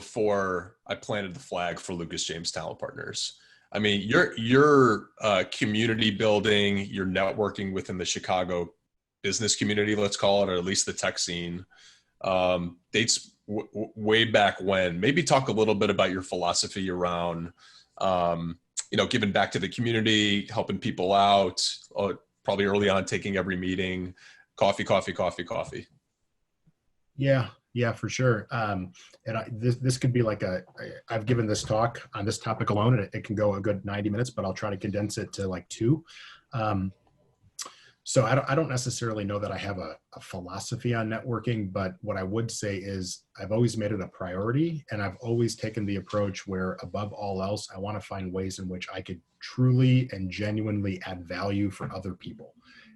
before I planted the flag for Lucas James Talent Partners. I mean, your community building, your networking within the Chicago business community, let's call it, or at least the tech scene, dates way back when. Maybe talk a little bit about your philosophy around, giving back to the community, helping people out, probably early on taking every meeting, coffee. Yeah, for sure. This could be like I've given this talk on this topic alone, and it can go a good 90 minutes, but I'll try to condense it to like 2. So I don't necessarily know that I have a philosophy on networking, but what I would say is I've always made it a priority, and I've always taken the approach where above all else, I want to find ways in which I could truly and genuinely add value for other people.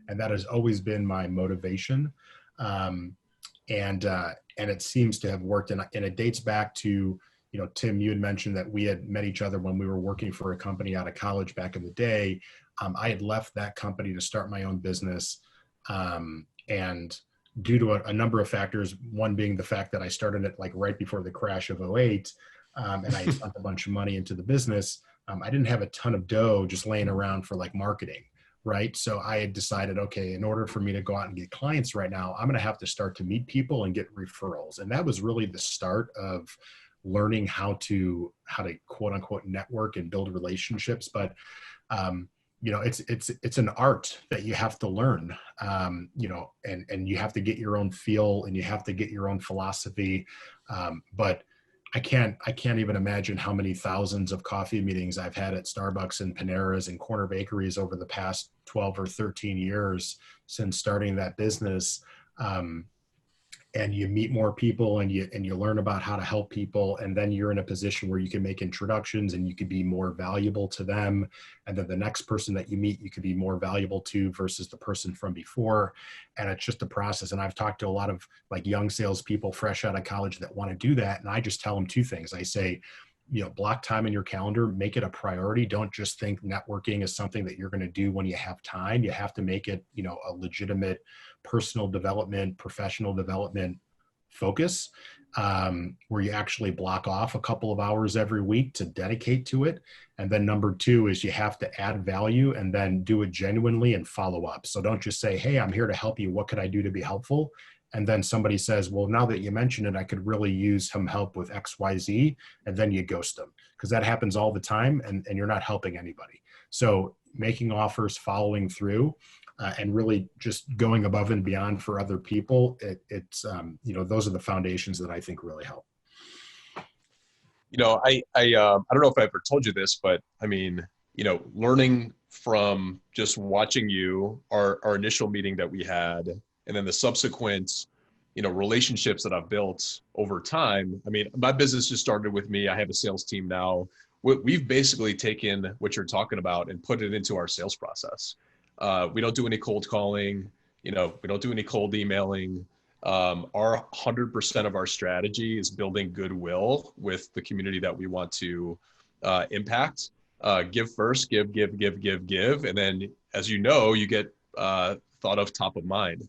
And that has always been my motivation. And it seems to have worked. And it dates back to, Tim, you had mentioned that we had met each other when we were working for a company out of college back in the day. I had left that company to start my own business. And due to a number of factors, one being the fact that I started it like right before the crash of '08, and I spent a bunch of money into the business. I didn't have a ton of dough just laying around for like marketing. Right. So I had decided, okay, in order for me to go out and get clients right now, I'm going to have to start to meet people and get referrals. And that was really the start of learning how to quote unquote network and build relationships. But, it's an art that you have to learn, and you have to get your own feel and you have to get your own philosophy. But I can't even imagine how many thousands of coffee meetings I've had at Starbucks and Panera's and corner bakeries over the past 12 or 13 years since starting that business. And you meet more people and you learn about how to help people. And then you're in a position where you can make introductions and you could be more valuable to them. And then the next person that you meet, you could be more valuable to versus the person from before. And it's just a process. And I've talked to a lot of like young salespeople fresh out of college that want to do that. And I just tell them 2 things. I say, block time in your calendar, make it a priority. Don't just think networking is something that you're going to do when you have time. You have to make it, a legitimate personal development, professional development focus, where you actually block off a couple of hours every week to dedicate to it. And then number 2 is you have to add value and then do it genuinely and follow up. So don't just say, hey, I'm here to help you. What could I do to be helpful? And then somebody says, well, now that you mention it, I could really use some help with X, Y, Z. And then you ghost them because that happens all the time and you're not helping anybody. So making offers, following through, and really just going above and beyond for other people. It's those are the foundations that I think really help. I don't know if I ever told you this, but I mean, learning from just watching you, our initial meeting that we had, and then the subsequent, relationships that I've built over time. I mean, my business just started with me. I have a sales team now. We've basically taken what you're talking about and put it into our sales process. We don't do any cold calling, we don't do any cold emailing. Our 100% of our strategy is building goodwill with the community that we want to impact. Give first, give. And then, as you get thought of top of mind.